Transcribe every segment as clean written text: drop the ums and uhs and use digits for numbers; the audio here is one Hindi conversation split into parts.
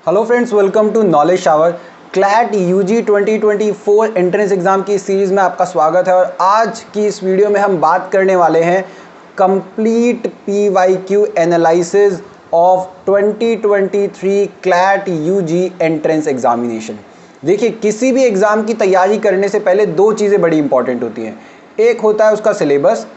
Hello friends, welcome to knowledge shower. CLAT UG 2024 entrance exam की सीरीज़ में आपका स्वागत है। और आज की इस वीडियो में हम बात करने वाले हैं complete PYQ analysis of 2023 CLAT UG entrance examination. देखिए, किसी भी एग्ज़ाम की तैयारी करने से पहले दो चीज़ें बड़ी इंपॉर्टेंट होती हैं। एक होता है उसका सिलेबस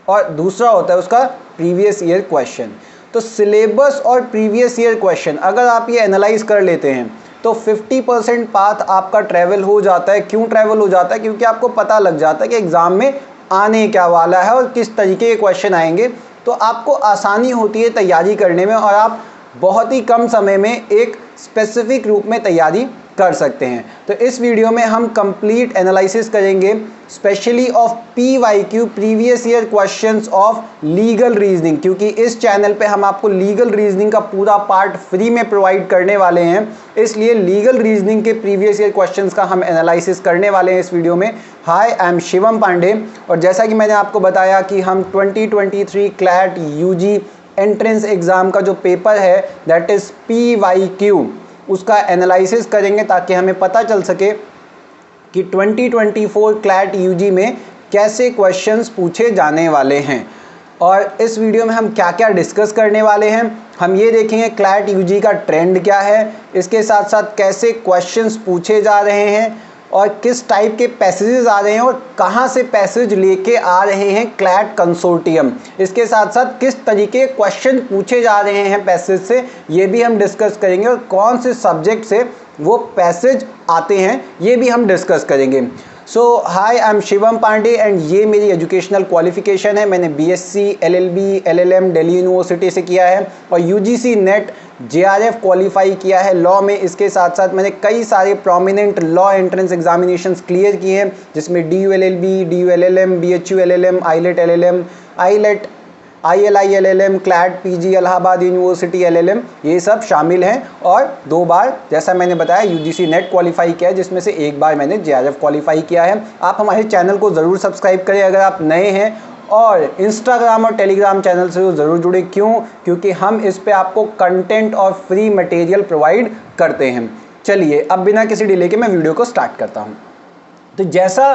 और दूसरा होता है उसका प्रीवियस ईयर क्वेश्चन। तो सिलेबस और प्रीवियस ईयर क्वेश्चन अगर आप ये एनालाइज कर लेते हैं तो 50% पाथ आपका ट्रैवल हो जाता है। क्यों ट्रैवल हो जाता है? क्योंकि आपको पता लग जाता है कि एग्ज़ाम में आने क्या वाला है और किस तरीके के क्वेश्चन आएंगे। तो आपको आसानी होती है तैयारी करने में और आप बहुत ही कम समय में एक स्पेसिफिक रूप में तैयारी कर सकते हैं। तो इस वीडियो में हम कंप्लीट एनालिसिस करेंगे specially of PYQ previous year questions of legal reasoning, क्योंकि इस चैनल पे हम आपको लीगल रीजनिंग का पूरा पार्ट फ्री में प्रोवाइड करने वाले हैं। इसलिए लीगल रीजनिंग के प्रीवियस ईयर क्वेश्चंस का हम एनालिसिस करने वाले हैं इस वीडियो में। हाय, आई एम शिवम पांडे और जैसा कि मैंने आपको बताया कि हम 2023 क्लैट यूजी एंट्रेंस एग्ज़ाम का जो पेपर है दैट इज़ PYQ, उसका एनालिसिस करेंगे ताकि हमें पता चल सके कि 2024 क्लैट यूजी में कैसे क्वेश्चंस पूछे जाने वाले हैं। और इस वीडियो में हम क्या क्या डिस्कस करने वाले हैं, हम ये देखेंगे क्लैट यूजी का ट्रेंड क्या है, इसके साथ साथ कैसे क्वेश्चंस पूछे जा रहे हैं और किस टाइप के पैसेजेस आ रहे हैं और कहाँ से पैसेज लेके आ रहे हैं क्लैट कंसोर्टियम। इसके साथ साथ किस तरीके क्वेश्चन पूछे जा रहे हैं पैसेज से, ये भी हम डिस्कस करेंगे और कौन से सब्जेक्ट से वो पैसेज आते हैं ये भी हम डिस्कस करेंगे। So hi, I am Shivam Pandey and ये मेरी एजुकेशनल क्वालिफिकेशन है। मैंने BSc LLB LLM Delhi university से किया है और UGC नेट JRF क्वालिफाई किया है लॉ में। इसके साथ साथ मैंने कई सारे prominent law entrance examinations clear किए हैं जिसमें DU LLB, DU LLM, BHU LLM, ILET LLM, ILET ILI LLM, CLAT PG, Allahabad university LLM, ये सब शामिल हैं। और 2 बार जैसा मैंने बताया UGC नेट क्वालिफाई किया है, जिसमें से 1 बार मैंने JRF क्वालिफाई किया है। आप हमारे चैनल को ज़रूर सब्सक्राइब करें अगर आप नए हैं और इंस्टाग्राम और टेलीग्राम चैनल से ज़रूर जुड़े। क्यों? क्योंकि हम इस पे आपको कंटेंट और फ्री मटेरियल प्रोवाइड करते हैं। चलिए अब बिना किसी डिले के मैं वीडियो को स्टार्ट करता हूँ। तो जैसा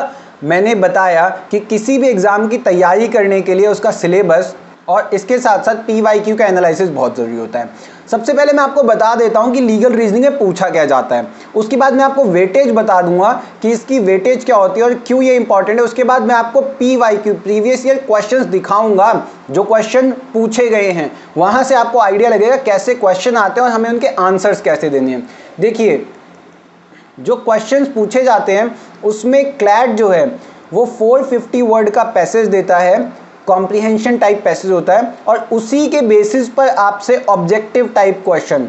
मैंने बताया कि किसी भी एग्ज़ाम की तैयारी करने के लिए उसका सिलेबस और इसके साथ साथ PYQ का एनालिसिस बहुत ज़रूरी होता है। सबसे पहले मैं आपको बता देता हूं कि लीगल रीजनिंग में पूछा क्या जाता है, उसके बाद मैं आपको वेटेज बता दूंगा कि इसकी वेटेज क्या होती है और क्यों ये इंपॉर्टेंट है। उसके बाद मैं आपको PYQ प्रीवियस ईयर क्वेश्चंस दिखाऊंगा, जो क्वेश्चन पूछे गए हैं वहां से आपको आइडिया लगेगा कैसे क्वेश्चन आते हैं और हमें उनके आंसर्स कैसे देने हैं। देखिए, जो क्वेश्चन पूछे जाते हैं उसमें क्लैट जो है वो 450 वर्ड का पैसेज देता है, कॉम्प्रिहेंशन टाइप पैसेज होता है और उसी के बेसिस पर आपसे objective type question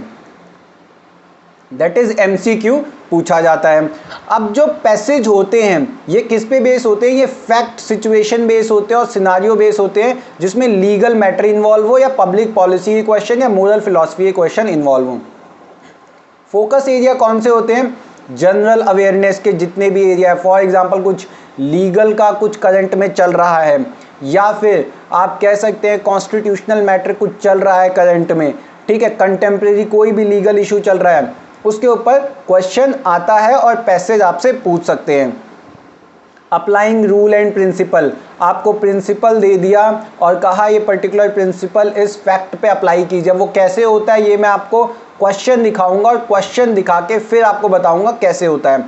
that is MCQ पूछा जाता है। अब जो पैसेज होते हैं ये किस पे बेस होते हैं? ये फैक्ट सिचुएशन बेस होते हैं और सिनारियो बेस होते हैं, जिसमें लीगल मैटर इन्वॉल्व हो या पब्लिक पॉलिसी के क्वेश्चन या मोरल फिलॉसफी के क्वेश्चन इन्वॉल्व हो। फोकस एरिया कौन से होते हैं? जनरल अवेयरनेस के जितने भी एरिया है, फॉर एग्जाम्पल कुछ लीगल का कुछ करंट में चल रहा है या फिर आप कह सकते हैं कॉन्स्टिट्यूशनल मैटर कुछ चल रहा है करंट में, ठीक है, कंटेम्प्रेरी कोई भी लीगल इशू चल रहा है, उसके ऊपर क्वेश्चन आता है और पैसेज आपसे पूछ सकते हैं। अप्लाइंग रूल एंड प्रिंसिपल, आपको प्रिंसिपल दे दिया और कहा ये पर्टिकुलर प्रिंसिपल इस फैक्ट पे अप्लाई कीजिए। वो कैसे होता है ये मैं आपको क्वेश्चन दिखाऊंगा और क्वेश्चन दिखा के फिर आपको बताऊंगा कैसे होता है।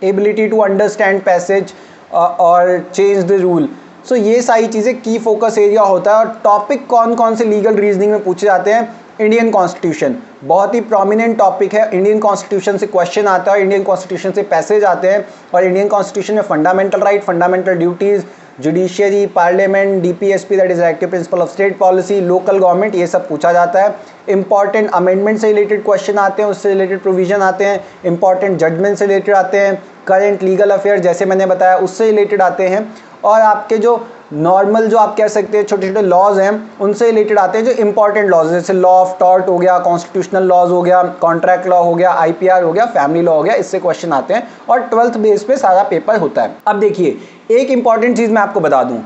एबिलिटी टू अंडरस्टैंड पैसेज और चेंज द रूल, सो ये सारी चीज़ें की फोकस एरिया होता है। और टॉपिक कौन कौन से लीगल रीजनिंग में पूछे जाते हैं? इंडियन कॉन्स्टिट्यूशन बहुत ही प्रोमिनेंट टॉपिक है। इंडियन कॉन्स्टिट्यूशन से क्वेश्चन आता है, इंडियन कॉन्स्टिट्यूशन से पैसेज आते हैं और इंडियन कॉन्स्टिट्यूशन में fundamental right, fundamental duties, judiciary, parliament, DPSP that is directive principle of state policy, local government, ये सब पूछा जाता है। इंपॉर्टेंट अमेंडमेंट से रिलेटेड क्वेश्चन आते हैं, उससे रिलेटेड प्रोविजन आते हैं, इंपॉर्टेंट जजमेंट से रिलेटेड आते हैं, करंट लीगल अफेयर जैसे मैंने बताया उससे रिलेटेड आते हैं और आपके जो नॉर्मल जो आप कह सकते हैं छोटे छोटे लॉज हैं उनसे रिलेटेड आते हैं, जो इंपॉर्टेंट लॉज जैसे लॉ ऑफ टॉर्ट हो गया, कॉन्स्टिट्यूशनल लॉज हो गया, कॉन्ट्रैक्ट लॉ हो गया, IPR हो गया, फैमिली लॉ हो गया, इससे क्वेश्चन आते हैं और 12th बेस पे सारा पेपर होता है। अब देखिए, एक इंपॉर्टेंट चीज़ मैं आपको बता दूं,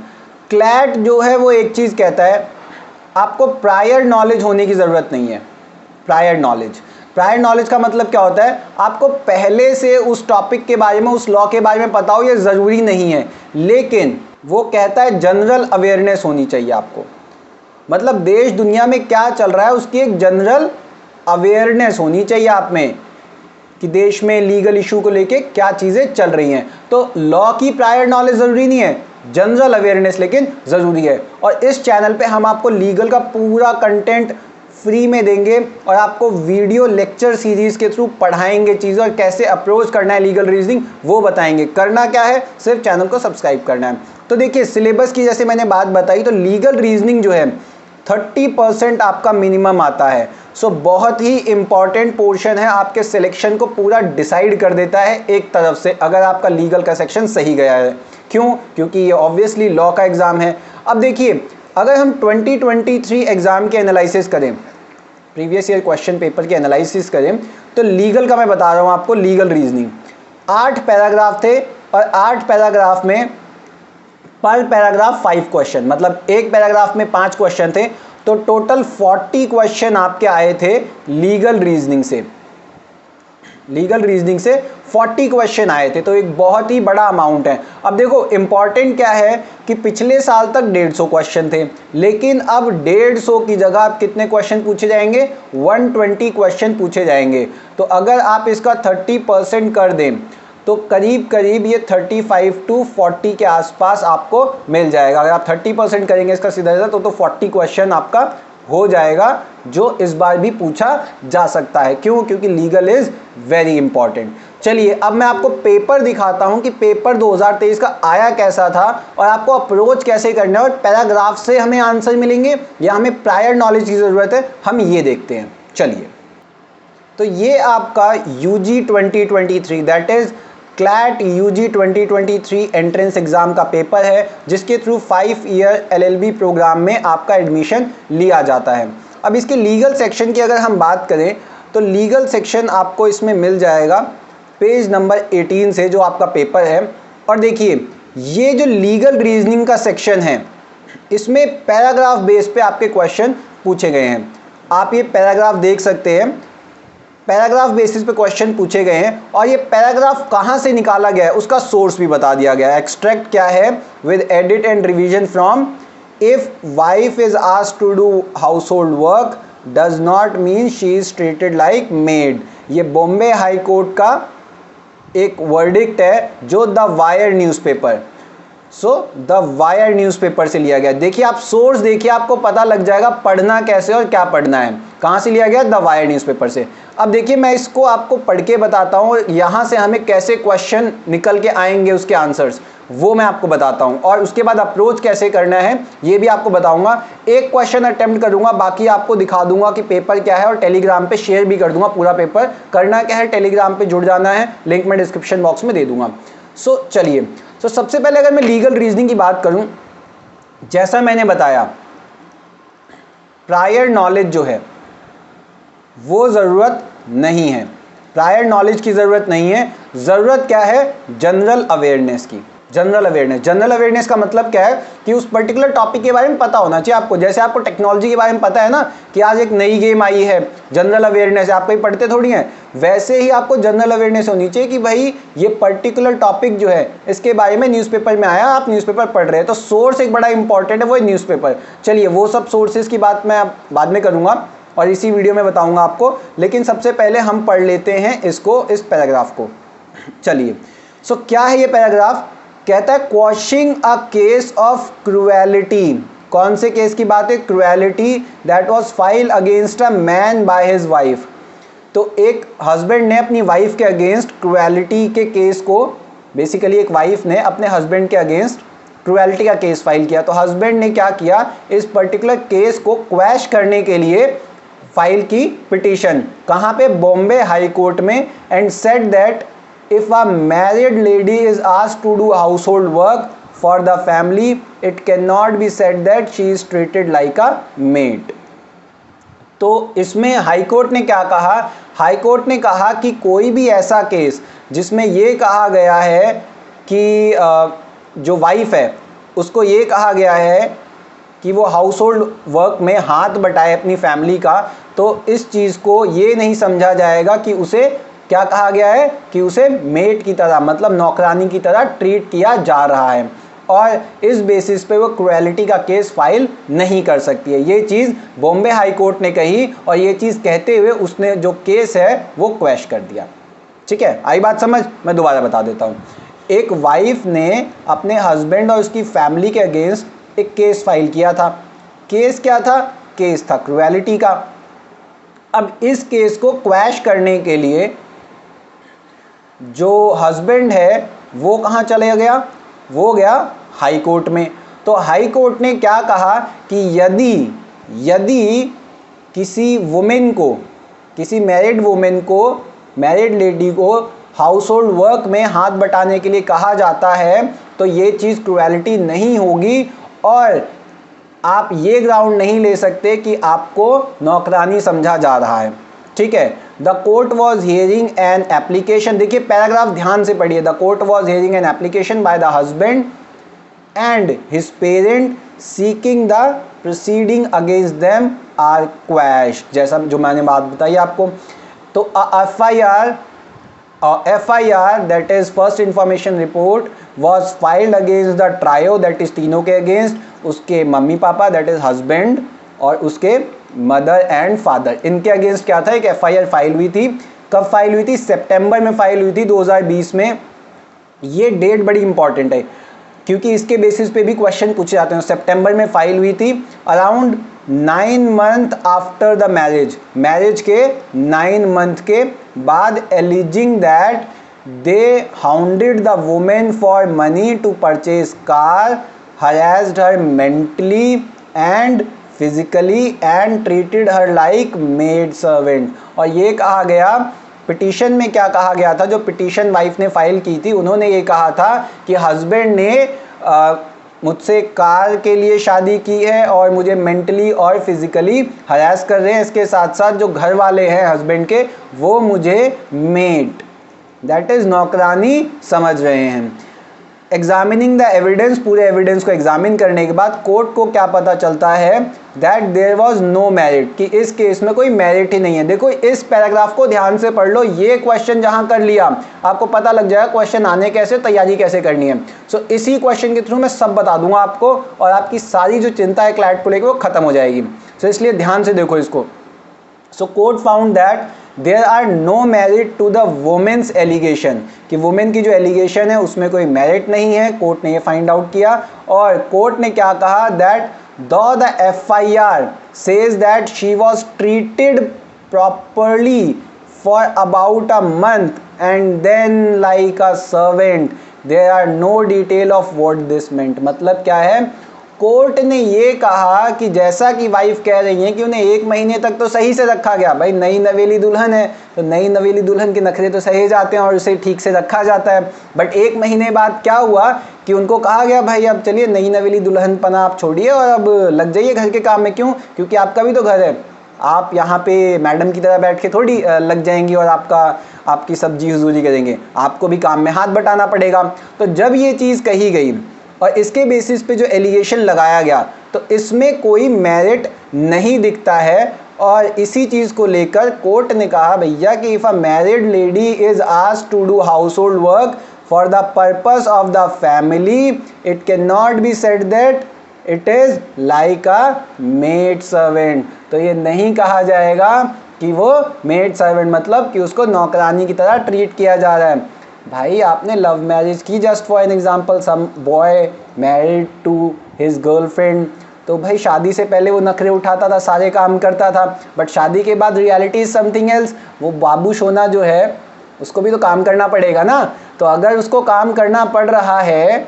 क्लैट जो है वो एक चीज़ कहता है आपको प्रायर नॉलेज होने की ज़रूरत नहीं है। प्रायर नॉलेज प्रायर नॉलेज का मतलब क्या होता है, आपको पहले से उस टॉपिक के बारे में, उस लॉ के बारे में पता हो, ये ज़रूरी नहीं है, लेकिन वो कहता है जनरल अवेयरनेस होनी चाहिए आपको। मतलब देश दुनिया में क्या चल रहा है उसकी एक जनरल अवेयरनेस होनी चाहिए आप में, कि देश में लीगल इशू को लेके क्या चीज़ें चल रही हैं। तो लॉ की प्रायर नॉलेज ज़रूरी नहीं है, जनरल अवेयरनेस लेकिन ज़रूरी है। और इस चैनल पे हम आपको लीगल का पूरा कंटेंट फ्री में देंगे और आपको वीडियो लेक्चर सीरीज़ के थ्रू पढ़ाएंगे चीज़ें, और कैसे अप्रोच करना है लीगल रीजनिंग वो बताएंगे। करना क्या है, सिर्फ चैनल को सब्सक्राइब करना है। तो देखिए सिलेबस की जैसे मैंने बात बताई, तो लीगल रीजनिंग जो है 30% आपका मिनिमम आता है। सो बहुत ही इंपॉर्टेंट पोर्शन है, आपके सिलेक्शन को पूरा डिसाइड कर देता है एक तरफ से, अगर आपका लीगल का सेक्शन सही गया है। क्यों? क्योंकि ये ऑब्वियसली लॉ का एग्ज़ाम है। अब देखिए, अगर हम 2023 एग्ज़ाम के एनालिसिस करें, प्रीवियस ईयर क्वेश्चन पेपर के एनालिसिस करें, तो लीगल का मैं बता रहा हूँ आपको, लीगल रीजनिंग 8 पैराग्राफ थे, और 8 पैराग्राफ में पर पैराग्राफ 5 क्वेश्चन, मतलब एक पैराग्राफ में 5 क्वेश्चन थे। तो टोटल 40 क्वेश्चन आपके आए थे लीगल रीजनिंग से। लीगल रीजनिंग से 40 क्वेश्चन आए थे, तो एक बहुत ही बड़ा अमाउंट है। अब देखो इंपॉर्टेंट क्या है कि पिछले साल तक 150 क्वेश्चन थे, लेकिन अब 150 की जगह आप कितने क्वेश्चन पूछे जाएंगे, 120 क्वेश्चन पूछे जाएंगे। तो अगर आप इसका 30% कर दें तो करीब करीब ये 35 to 40 के आसपास आपको मिल जाएगा। अगर आप 30% करेंगे इसका सीधा सीधा तो 40 क्वेश्चन आपका हो जाएगा, जो इस बार भी पूछा जा सकता है। क्यों? क्योंकि लीगल इज वेरी इंपॉर्टेंट। चलिए अब मैं आपको पेपर दिखाता हूं कि पेपर 2023 का आया कैसा था, और आपको अप्रोच कैसे करना है, और पैराग्राफ से हमें आंसर मिलेंगे या हमें प्रायर नॉलेज की ज़रूरत है, हम ये देखते हैं। चलिए, तो ये आपका UG 2023 that is CLAT UG 2023 entrance exam का पेपर है, जिसके थ्रू 5 ईयर LLB प्रोग्राम में आपका एडमिशन लिया जाता है। अब इसके लीगल सेक्शन की अगर हम बात करें, तो लीगल सेक्शन आपको इसमें मिल जाएगा पेज नंबर 18 से, जो आपका पेपर है। और देखिए, ये जो लीगल रीजनिंग का सेक्शन है, इसमें पैराग्राफ बेस पे आपके क्वेश्चन पूछे गए हैं। आप ये पैराग्राफ देख सकते हैं, पैराग्राफ बेसिस पे क्वेश्चन पूछे गए हैं, और ये पैराग्राफ कहाँ से निकाला गया है उसका सोर्स भी बता दिया गया है। एक्सट्रैक्ट क्या है, with edit and revision from, if wife is asked to do household work does not mean she is treated like maid. ये बॉम्बे हाई कोर्ट का एक वर्डिक्ट है, जो the wire newspaper, the wire newspaper से लिया गया। देखिए आप सोर्स देखिए, आपको पता लग जाएगा पढ़ना कैसे और क्या पढ़ना है। कहाँ से लिया गया? द वायर न्यूज़पेपर से। अब देखिए मैं इसको आपको पढ़ के बताता हूँ, यहाँ से हमें कैसे क्वेश्चन निकल के आएंगे, उसके आंसर्स वो मैं आपको बताता हूँ, और उसके बाद अप्रोच कैसे करना है ये भी आपको बताऊंगा। एक क्वेश्चन अटेम्प्ट करूंगा, बाकी आपको दिखा दूंगा कि पेपर क्या है, और टेलीग्राम पे शेयर भी कर दूंगा पूरा पेपर। करना क्या है, टेलीग्राम पे जुड़ जाना है, लिंक मैं डिस्क्रिप्शन बॉक्स में दे दूंगा। चलिए, सबसे पहले अगर मैं लीगल रीजनिंग की बात करूं, जैसा मैंने बताया, प्रायर नॉलेज जो है वो ज़रूरत नहीं है, प्रायर नॉलेज की ज़रूरत नहीं है। ज़रूरत क्या है? जनरल अवेयरनेस की। जनरल अवेयरनेस का मतलब क्या है कि उस पर्टिकुलर टॉपिक के बारे में पता होना चाहिए आपको। जैसे आपको टेक्नोलॉजी के बारे में पता है ना कि आज एक नई गेम आई है, जनरल अवेयरनेस है, आप कहीं पढ़ते थोड़ी हैं, वैसे ही आपको जनरल अवेयरनेस होनी चाहिए कि भाई ये पर्टिकुलर टॉपिक जो है इसके बारे में न्यूज़पेपर में आया, आप न्यूज़पेपर पढ़ रहे हैं, तो सोर्स एक बड़ा इंपॉर्टेंट है, वो है न्यूज़पेपर। चलिए वो सब सोर्सेज की बात मैं बाद में करूँगा और इसी वीडियो में बताऊँगा आपको, लेकिन सबसे पहले हम पढ़ लेते हैं इसको, इस पैराग्राफ को। चलिए, क्या है ये पैराग्राफ? कहता है क्वॉशिंग अ केस ऑफ क्रूएलिटी। कौन से केस की बात है? Cruelty that was file against a man by his wife. तो एक हस्बैंड ने अपनी वाइफ के अगेंस्ट क्रूएलिटी के केस को, बेसिकली एक वाइफ ने अपने हस्बैंड के अगेंस्ट क्रूएलिटी का केस फाइल किया। तो हस्बैंड ने क्या किया, इस पर्टिकुलर केस को क्वैश करने के लिए फाइल की पिटीशन, कहाँ पे? बॉम्बे हाई कोर्ट में, and said that if a married lady is asked to do household work for the family, it cannot be said that she is treated like a maid। तो इसमें हाई कोर्ट ने क्या कहा? हाई कोर्ट ने कहा कि कोई भी ऐसा केस जिसमें ये कहा गया है कि जो वाइफ है उसको ये कहा गया है कि वो हाउस होल्ड वर्क में हाथ बटाए अपनी फैमिली का, तो इस चीज़ को ये नहीं समझा जाएगा कि उसे क्या कहा गया है कि उसे मेड की तरह मतलब नौकरानी की तरह ट्रीट किया जा रहा है, और इस बेसिस पे वो क्रुएलिटी का केस फाइल नहीं कर सकती है। ये चीज़ बॉम्बे हाई कोर्ट ने कही और ये चीज़ कहते हुए उसने जो केस है वो क्वैश कर दिया। ठीक है, आई बात समझ? मैं दोबारा बता देता हूँ। एक वाइफ ने अपने हस्बैंड और उसकी फैमिली के अगेंस्ट एक केस फाइल किया था। केस क्या था? केस था क्रुएलिटी का। अब इस केस को क्वैश करने के लिए जो हस्बैंड है वो कहाँ चले गया? वो गया हाई कोर्ट में। तो हाई कोर्ट ने क्या कहा कि यदि किसी वुमेन को, किसी मैरिड वुमेन को, मैरिड लेडी को हाउस होल्ड वर्क में हाथ बटाने के लिए कहा जाता है तो ये चीज़ क्रुएलिटी नहीं होगी, और आप ये ग्राउंड नहीं ले सकते कि आपको नौकरानी समझा जा रहा है। ठीक है, the court was hearing an application, देखिए पैराग्राफ ध्यान से पढ़िए। The court was hearing an application by the husband and his parent seeking the proceeding against them are quash, जैसा जो मैंने बात बताई आपको। तो FIR that is first information report was filed against the trio, that is तीनों के अगेंस्ट, उसके mummy papa that is husband और उसके मदर एंड फादर, इनके अगेंस्ट क्या था? एक FIR फाइल हुई थी। कब फाइल हुई थी? सितंबर में फाइल हुई थी 2020 में। ये डेट बड़ी इंपॉर्टेंट है क्योंकि इसके बेसिस पे भी क्वेश्चन पूछे जाते हैं। सितंबर में फाइल हुई थी, around 9 month after the marriage के 9 मंथ के बाद, alleging that they hounded the women for money to purchase car, harassed her mentally and physically and treated her like maid servant. और ये कहा गया पिटीशन में, क्या कहा गया था? जो पिटीशन वाइफ ने फाइल की थी उन्होंने ये कहा था कि हस्बैंड ने मुझसे कार के लिए शादी की है और मुझे मेंटली और फिजिकली हरास कर रहे हैं। इसके साथ साथ जो घर वाले हैं हस्बैंड के वो मुझे मेड दैट इज नौकरानी समझ रहे हैं। एग्जामिनिंग द एविडेंस, पूरे एविडेंस को एग्जामिन करने के बाद कोर्ट को क्या पता चलता है? That there was no merit, कि इस केस में कोई मेरिट ही नहीं है। देखो इस पैराग्राफ को ध्यान से पढ़ लो, ये क्वेश्चन जहां कर लिया आपको पता लग जाएगा क्वेश्चन आने कैसे, तैयारी कैसे करनी है। सो इसी क्वेश्चन के थ्रू मैं सब बता दूंगा आपको और आपकी सारी जो चिंता है क्लैट को लेकर वो खत्म हो जाएगी। सो इसलिए ध्यान से देखो इसको। So court found that there are no merit to the women's allegation, कि वुमेन की जो एलिगेशन है उसमें कोई मेरिट नहीं है, कोर्ट ने ये फाइंड आउट किया। और कोर्ट ने क्या कहा? That though the FIR says that she was treated properly for about a month and then like a servant, there are no detail of what this meant। मतलब क्या है? कोर्ट ने ये कहा कि जैसा कि वाइफ कह रही है कि उन्हें 1 महीने तक तो सही से रखा गया, भाई नई नवेली दुल्हन है तो नई नवेली दुल्हन के नखरे तो सहे जाते हैं और उसे ठीक से रखा जाता है। बट 1 महीने बाद क्या हुआ कि उनको कहा गया भाई अब चलिए नई नवेली दुल्हन पना आप छोड़िए और अब लग जाइए घर के काम में। क्यों? क्योंकि आपका भी तो घर है, आप यहाँ पे मैडम की तरह बैठ के थोड़ी लग जाएंगी और आपकी सब्जी हुजूरी करेंगे, आपको भी काम में हाथ बटाना पड़ेगा। तो जब ये चीज़ कही गई और इसके बेसिस पे जो एलिगेशन लगाया गया तो इसमें कोई मेरिट नहीं दिखता है, और इसी चीज़ को लेकर कोर्ट ने कहा भैया कि if a married lady is asked to do household work for the purpose of the family, it can not be said that it is like a maid servant. तो ये नहीं कहा जाएगा कि वो मेड सर्वेंट मतलब कि उसको नौकरानी की तरह ट्रीट किया जा रहा है। भाई आपने लव मैरिज की, just for an example some boy married to his girlfriend, तो भाई शादी से पहले वो नखरे उठाता था, सारे काम करता था, बट शादी के बाद रियलिटी इज समथिंग एल्स। वो बाबू सोना जो है उसको भी तो काम करना पड़ेगा ना। तो अगर उसको काम करना पड़ रहा है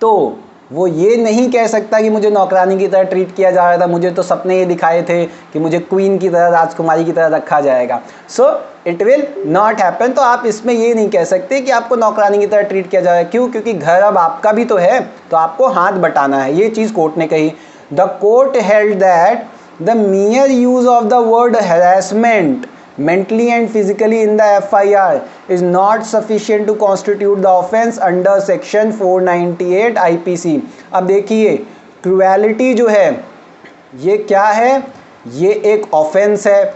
तो वो ये नहीं कह सकता कि मुझे नौकरानी की तरह ट्रीट किया जा रहा था, मुझे तो सपने ये दिखाए थे कि मुझे क्वीन की तरह, राजकुमारी की तरह रखा जाएगा। So it will not happen. तो आप इसमें ये नहीं कह सकते कि आपको नौकरानी की तरह ट्रीट किया जा रहा है। क्यों? क्योंकि घर अब आपका भी तो है, तो आपको हाथ बटाना है। ये चीज़ कोर्ट ने कही। The court held that the मियर use of the word harassment mentally and physically in the FIR is not sufficient to constitute the offense under section 498 IPC। अब देखिए क्रुएलिटी जो है ये क्या है, ये एक ऑफेंस है।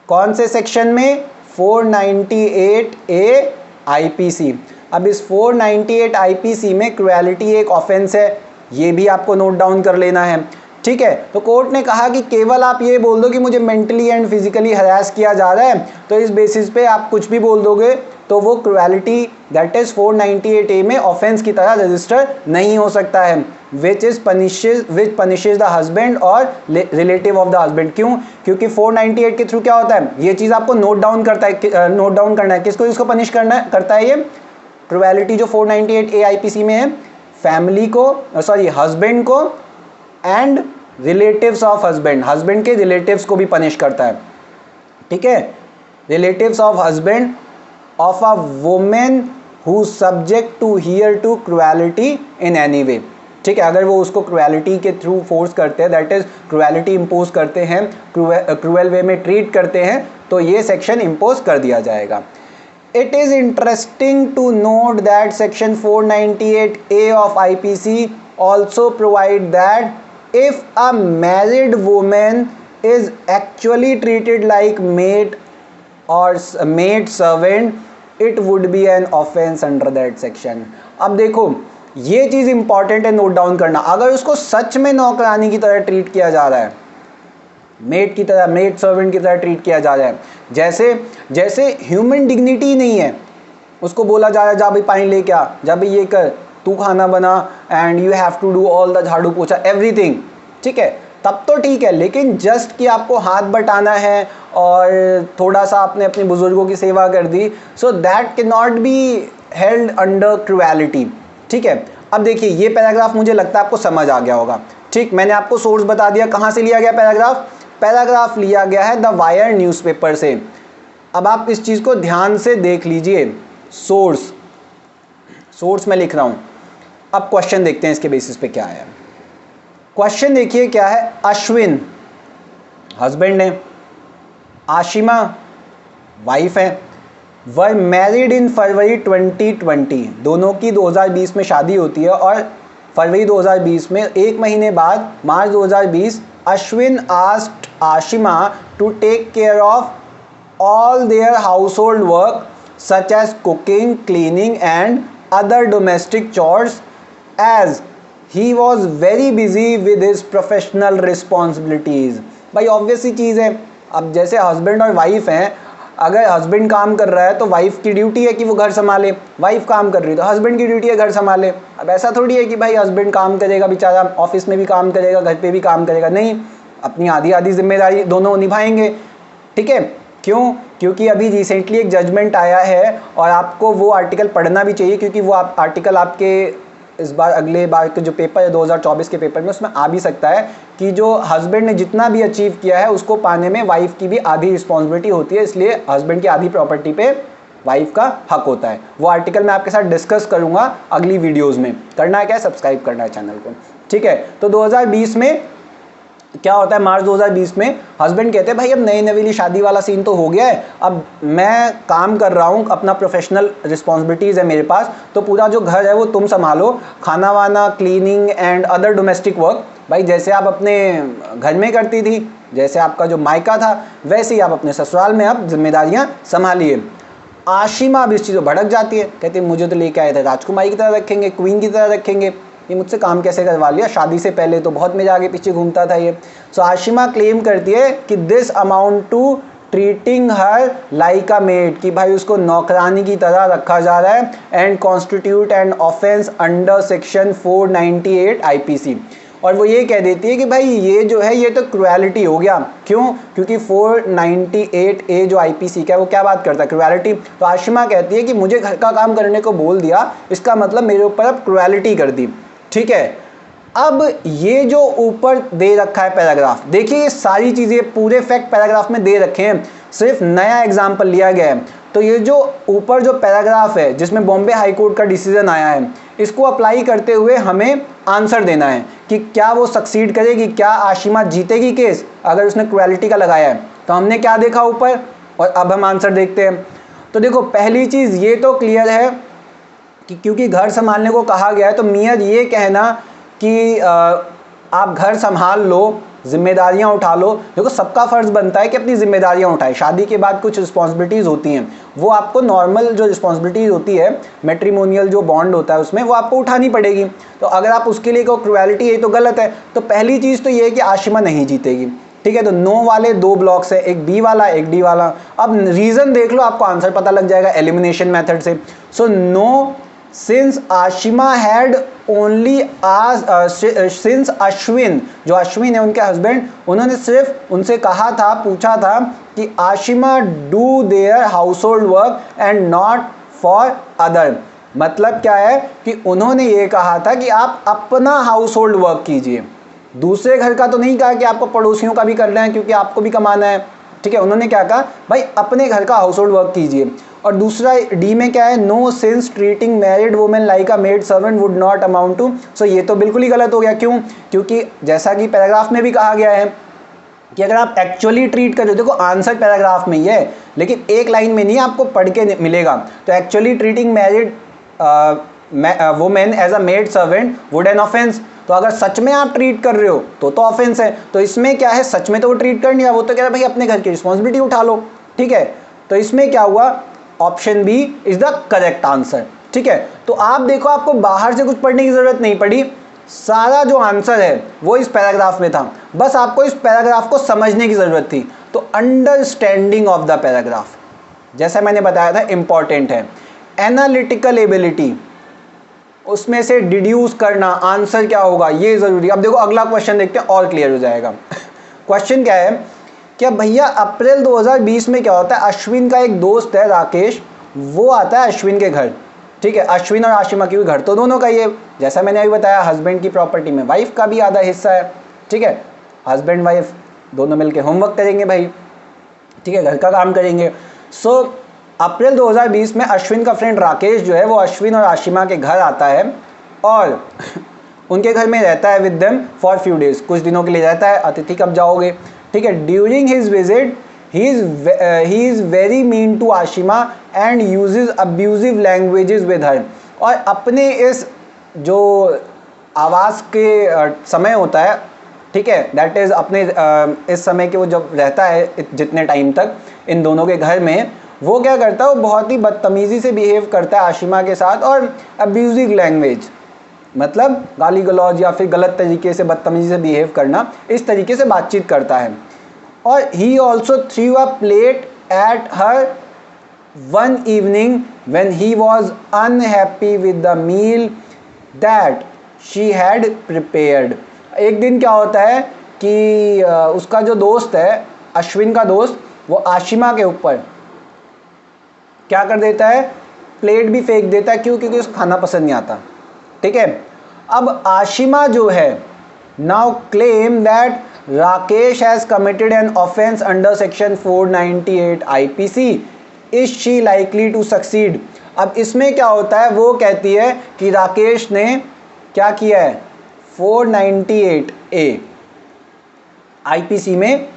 कौन से सेक्शन में? 498A IPC. अब इस 498 आईपीसी में क्रुएलिटी एक ऑफेंस है, ये भी आपको नोट डाउन कर लेना है। ठीक है, तो कोर्ट ने कहा कि केवल आप ये बोल दो कि मुझे मेंटली एंड फिजिकली हरास किया जा रहा है, तो इस बेसिस पे आप कुछ भी बोल दोगे तो वो क्रुएलिटी दैट इज 498A में ऑफेंस की तरह रजिस्टर नहीं हो सकता है, विच पनिशेज द हस्बैंड और रिलेटिव ऑफ द हस्बैंड। क्यों? क्योंकि 498 के थ्रू क्या होता है, ये चीज़ आपको नोट डाउन करना है। किसको इसको पनिश करता है ये क्रुएलिटी जो 498A आईपीसी में है? फैमिली को, सॉरी हस्बैंड को and relatives of husband, husband के रिलेटिव्स को भी पनिश करता है। ठीक है, relatives of husband of a women who subject to here to cruelty in any way. ठीक है, अगर वो उसको क्रुएलिटी के थ्रू फोर्स करते हैं, दैट इज क्रुएलिटी इंपोज करते हैं, क्रूएल वे में ट्रीट करते हैं, तो ये सेक्शन इंपोज कर दिया जाएगा। It is interesting to note that section 498A of IPC also provide that if a married woman is actually treated like maid or maid servant, it would be an offense under that section। अब देखो ये चीज़ इंपॉर्टेंट है नोट डाउन करना। अगर उसको सच में नौकरानी की तरह ट्रीट किया जा रहा है, मेड की तरह, मेड सर्वेंट की तरह ट्रीट किया जा रहा है, जैसे ह्यूमन डिग्निटी नहीं है, उसको बोला जा रहा है जा भाई पानी लेके आ, जा भाई ये कर, तू खाना बना and you have to do all the झाड़ू पोछा एवरीथिंग। ठीक है, तब तो ठीक है, लेकिन जस्ट कि आपको हाथ बटाना है और थोड़ा सा आपने अपने बुजुर्गों की सेवा कर दी, so that can not be held under cruelty. ठीक है, अब देखिए ये पैराग्राफ मुझे लगता है आपको समझ आ गया होगा। ठीक, मैंने आपको सोर्स बता दिया, कहाँ से लिया गया पैराग्राफ लिया गया है द वायर न्यूज़पेपर से। अब आप इस चीज़ को ध्यान से देख लीजिए, सोर्स मैं लिख रहा हूँ। अब क्वेश्चन देखते हैं इसके बेसिस पे क्या है। क्वेश्चन देखिए क्या है, अश्विन हस्बैंड है, आशिमा वाइफ है, वर मैरिड इन फरवरी 2020, दोनों की 2020 में शादी होती है और फरवरी 2020 में एक महीने बाद March 2020 Ashwin asked Ashima to take care of all their household work such as cooking, cleaning and other domestic chores as he was very busy with his professional responsibilities। भाई ऑब्वियस ही चीज़ है, अब जैसे हस्बैंड और वाइफ हैं, अगर हस्बैंड काम कर रहा है तो वाइफ की ड्यूटी है कि वो घर संभाले, वाइफ काम कर रही है तो हस्बैंड की ड्यूटी है घर संभाले। अब ऐसा थोड़ी है कि भाई हस्बैंड काम करेगा बेचारा, ऑफिस में भी काम करेगा, घर पे भी काम करेगा, नहीं, अपनी आधी आधी जिम्मेदारी दोनों निभाएंगे। ठीक है, क्यों? क्योंकि अभी रिसेंटली एक जजमेंट आया है और आपको वो आर्टिकल पढ़ना भी चाहिए, क्योंकि वो आर्टिकल आपके इस बार अगले बार के जो पेपर है 2024 के पेपर में उसमें आ भी सकता है कि जो हस्बैंड ने जितना भी अचीव किया है उसको पाने में वाइफ की भी आधी रिस्पॉन्सिबिलिटी होती है, इसलिए हस्बैंड की आधी प्रॉपर्टी पे वाइफ का हक होता है। वो आर्टिकल मैं आपके साथ डिस्कस करूंगा अगली वीडियोज़ में। करना है क्या? सब्सक्राइब करना है चैनल को। ठीक है, तो 2020 में क्या होता है, मार्च 2020 में हस्बैंड कहते हैं भाई अब नई नवेली शादी वाला सीन तो हो गया है, अब मैं काम कर रहा हूँ, अपना प्रोफेशनल रिस्पॉन्सिबिलिटीज़ है मेरे पास, तो पूरा जो घर है वो तुम संभालो, खाना वाना, cleaning and other domestic work, भाई जैसे आप अपने घर में करती थी, जैसे आपका जो मायका था वैसे ही आप अपने ससुराल में आप जिम्मेदारियाँ संभालिए। आशिमा अब इस चीज़ को भड़क जाती है, कहती है मुझे तो लेके आए थे राजकुमारी की तरह रखेंगे, क्वीन की तरह रखेंगे, ये मुझसे काम कैसे करवा लिया, शादी से पहले तो बहुत मेरे आगे पीछे घूमता था ये। सो आशिमा क्लेम करती है कि this amount to treating her like a maid, कि भाई उसको नौकरानी की तरह रखा जा रहा है, and constitute N offence under section 498 IPC. और वो ये कह देती है कि भाई ये जो है ये तो क्रुएलिटी हो गया। क्यों? क्योंकि 498A जो आईपीसी का है वो क्या बात करता है, क्रुएलिटी। तो आशिमा कहती है कि मुझे घर का काम करने को बोल दिया, इसका मतलब मेरे ऊपर अब क्रुएलिटी कर दी। ठीक है, अब ये जो ऊपर दे रखा है पैराग्राफ, देखिए ये सारी चीज़ें पूरे फैक्ट पैराग्राफ में दे रखे हैं, सिर्फ नया एग्जाम्पल लिया गया है। तो ये जो ऊपर जो पैराग्राफ है जिसमें बॉम्बे हाई कोर्ट का डिसीजन आया है, इसको अप्लाई करते हुए हमें आंसर देना है कि क्या वो सक्सीड करेगी, क्या आशिमा जीतेगी केस अगर उसने क्रुएलिटी का लगाया है। तो हमने क्या देखा ऊपर, और अब हम आंसर देखते हैं। तो देखो पहली चीज़ ये तो क्लियर है कि क्योंकि घर संभालने को कहा गया है, तो मियाँ ये कहना कि आप घर संभाल लो, जिम्मेदारियां उठा लो। देखो सबका फर्ज बनता है कि अपनी जिम्मेदारियां उठाए। शादी के बाद कुछ रिस्पॉन्सिबिलिटीज़ होती हैं, वो आपको नॉर्मल जो रिस्पॉन्सिबिलिटीज़ होती है, मैट्रिमोनियल जो बॉन्ड होता है उसमें, वो आपको उठानी पड़ेगी। तो अगर आप उसके लिए को क्रुएलिटी है तो गलत है। तो पहली चीज़ तो ये है कि आशिमा नहीं जीतेगी, ठीक है। तो नो वाले 2 ब्लॉक्स है, एक बी वाला एक डी वाला। अब रीज़न देख लो, आपको आंसर पता लग जाएगा एलिमिनेशन मेथड से। So no, since Ashima had only since Ashwin, जो अश्विन है उनके हस्बैंड, उन्होंने सिर्फ उनसे कहा था, पूछा था कि Ashima do their house hold work and not for other. मतलब क्या है कि उन्होंने ये कहा था कि आप अपना हाउस होल्ड वर्क कीजिए, दूसरे घर का तो नहीं कहा कि आपको पड़ोसियों का भी करना है क्योंकि आपको भी कमाना है, ठीक है। उन्होंने क्या कहा, भाई अपने घर का हाउस होल्ड वर्क कीजिए। और दूसरा डी में क्या है, no since treating married women like a maid servant would not amount to. So ये तो बिल्कुल ही गलत हो गया। क्यों? क्योंकि जैसा कि पैराग्राफ में भी कहा गया है कि अगर आप एक्चुअली ट्रीट कर रहे हो, देखो आंसर पैराग्राफ में ही है लेकिन एक लाइन में नहीं आपको पढ़ के मिलेगा। तो actually treating married women as a maid servant would an offence. तो अगर सच में आप ट्रीट कर रहे हो तो ऑफेंस है। तो इसमें क्या है, सच में तो वो ट्रीट कर नहीं रहा, वो तो कह रहा है भाई अपने घर की रिस्पॉन्सिबिलिटी उठा लो, ठीक है। तो इसमें क्या हुआ, option B is the correct answer, ठीक है। तो आप देखो, आपको बाहर से कुछ पढ़ने की जरूरत नहीं पड़ी, सारा जो आंसर है वो इस पैराग्राफ में था, बस आपको इस पैराग्राफ को समझने की जरूरत थी। तो अंडरस्टैंडिंग ऑफ द पैराग्राफ, जैसा मैंने बताया था, इंपॉर्टेंट है। एनालिटिकल एबिलिटी, उसमें से डिड्यूस करना आंसर क्या होगा ये जरूरी। अब देखो अगला क्वेश्चन देखते हैं और क्लियर हो जाएगा। क्वेश्चन क्या है, क्या भैया अप्रैल 2020 में क्या होता है, अश्विन का एक दोस्त है राकेश, वो आता है अश्विन के घर, ठीक है। अश्विन और आशिमा के घर तो दोनों का ही है, जैसा मैंने अभी बताया, हस्बैंड की प्रॉपर्टी में वाइफ का भी आधा हिस्सा है, ठीक है। हस्बैंड वाइफ दोनों मिलके होमवर्क करेंगे भाई, ठीक है, घर का काम करेंगे। सो अप्रैल 2020 में अश्विन का फ्रेंड राकेश जो है वो अश्विन और आशिमा के घर आता है और उनके घर में रहता है with them for few days, कुछ दिनों के लिए रहता है। अतिथि कब जाओगे, ठीक है। During his visit he is very mean to Ashima and uses abusive languages with her. और अपने इस जो आवास के समय होता है, ठीक है, दैट इज अपने इस समय के वो जब रहता है जितने टाइम तक इन दोनों के घर में, वो क्या करता है, वो बहुत ही बदतमीजी से बिहेव करता है आशिमा के साथ। और अब्यूजिव लैंग्वेज मतलब गाली गलौज या फिर गलत तरीके से बदतमीजी से बिहेव करना, इस तरीके से बातचीत करता है। और he also threw a plate at her one evening when he was unhappy with the meal that she had prepared. एक दिन क्या होता है कि उसका जो दोस्त है, अश्विन का दोस्त, वो आशिमा के ऊपर क्या कर देता है, प्लेट भी फेंक देता है। क्यों? क्योंकि उसको खाना पसंद नहीं आता, ठीक है। अब आशिमा जो है now claim that Rakesh has committed an offence under section 498 IPC, is she likely to succeed. अब इसमें क्या होता है, वो कहती है कि राकेश ने क्या किया है, 498 ए आईपीसी में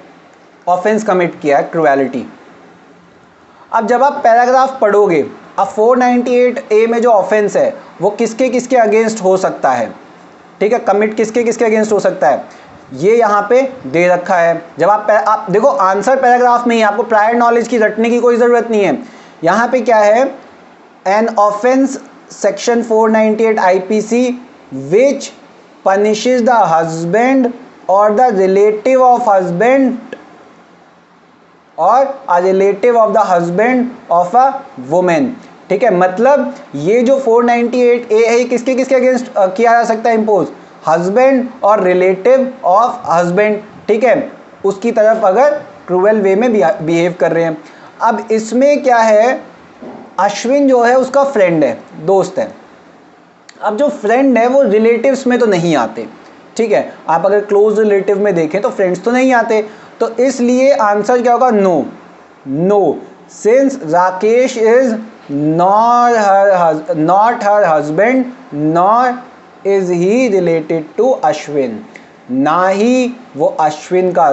ऑफेंस कमिट किया है, क्रुएलिटी। अब जब आप पैराग्राफ पढ़ोगे, अब 498 ए में जो ऑफेंस है वो किसके किसके अगेंस्ट हो सकता है, ठीक है, कमिट किसके किसके अगेंस्ट हो सकता है, ये यहाँ पे दे रखा है। जब आप देखो आंसर पैराग्राफ में ही, आपको प्रायर नॉलेज की रटने की कोई ज़रूरत नहीं है। यहाँ पे क्या है, an offence section 498 IPC which punishes the husband or the relative of husband और a relative of the husband of a woman, ठीक है। मतलब ये जो 498 ए है किसके किसके अगेंस्ट किया जा सकता है इम्पोज, हस्बैंड और रिलेटिव ऑफ हस्बैंड, ठीक है, उसकी तरफ अगर क्रूएल वे में बिहेव कर रहे हैं। अब इसमें क्या है, अश्विन जो है उसका फ्रेंड है, दोस्त है। अब जो फ्रेंड है वो रिलेटिव्स में तो नहीं आते, ठीक है। आप अगर क्लोज रिलेटिव में देखें तो फ्रेंड्स तो नहीं आते, तो इसलिए आंसर क्या होगा, no. No, since Rakesh is not her husband not is he related to Ashwin, ना ही वो अश्विन का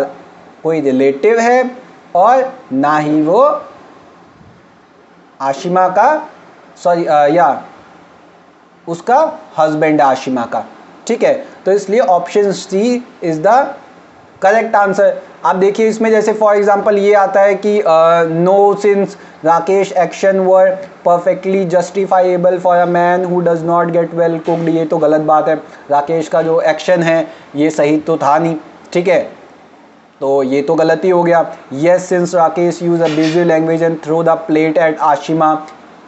कोई रिलेटिव है और ना ही वो आशिमा का, सॉरी या उसका हस्बैंड है आशिमा का, ठीक है, तो इसलिए option C is the correct answer. आप देखिए इसमें जैसे फॉर एग्जांपल ये आता है कि no since Rakesh action were perfectly justifiable for a man who does not get well cooked, ये तो गलत बात है, राकेश का जो एक्शन है ये सही तो था नहीं, ठीक है, तो ये तो गलती हो गया। Yes since Rakesh use a busy language and throw the plate at Ashima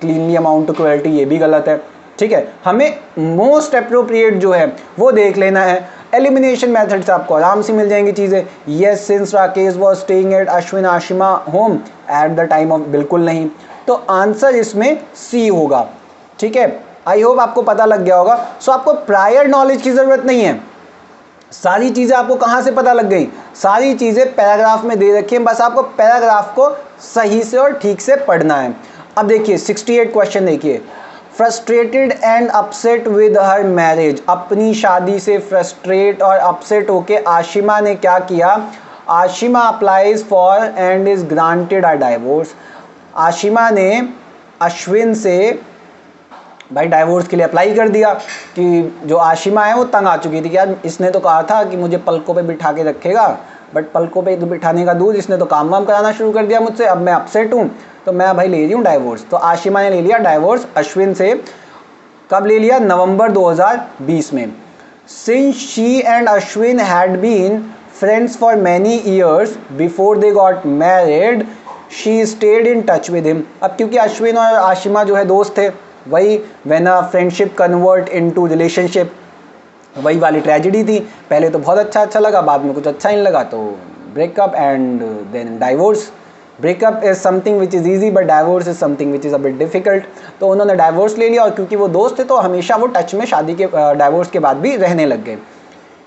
cleanly amount to cruelty, ये भी गलत है, ठीक है। हमें मोस्ट अप्रोप्रिएट जो है वो देख लेना है। एलिमिनेशन मेथड से आपको आराम से मिल जाएंगी चीज़ें। Yes since Rakesh was staying at Ashwin Ashima home at the time of, बिल्कुल नहीं, तो आंसर इसमें सी होगा, ठीक है। आई होप आपको पता लग गया होगा। सो आपको प्रायर नॉलेज की ज़रूरत नहीं है, सारी चीज़ें आपको कहाँ से पता लग गई, सारी चीज़ें पैराग्राफ में दे रखी हैं, बस आपको पैराग्राफ को सही से और ठीक से पढ़ना है। अब देखिए 68 क्वेश्चन देखिए। Frustrated and upset with her marriage, अपनी शादी से फ्रस्ट्रेट और अपसेट होके आशिमा ने क्या किया, Ashima applies for and is granted a divorce, Ashima ने अश्विन से भाई डाइवोर्स के लिए अप्लाई कर दिया कि जो आशिमा है वो तंग आ चुकी थी कि यार इसने तो कहा था कि मुझे पलकों पे बिठा के रखेगा, बट पलकों पे बिठाने का दूर इसने तो काम वाम कराना शुरू कर दिया मुझसे, अब मैं अपसेट हूँ, तो मैं भाई ले रही हूँ डाइवोर्स। तो आशिमा ने ले लिया डाइवोर्स अश्विन से, कब ले लिया, नवंबर 2020 में। Since she and Ashwin had been friends for many years before they got married she stayed in touch with him. अब क्योंकि अश्विन और आशिमा जो है दोस्त थे, वही when a friendship convert into relationship, वही वाली ट्रेजेडी थी। पहले तो बहुत अच्छा लगा, बाद में कुछ अच्छा नहीं लगा, तो breakup and then divorce. Breakup is something which is easy but divorce is something which is a bit difficult. तो उन्होंने डाइवोर्स ले लिया और क्योंकि वो दोस्त थे तो हमेशा वो टच में शादी के डाइवोर्स के बाद भी रहने लग गए।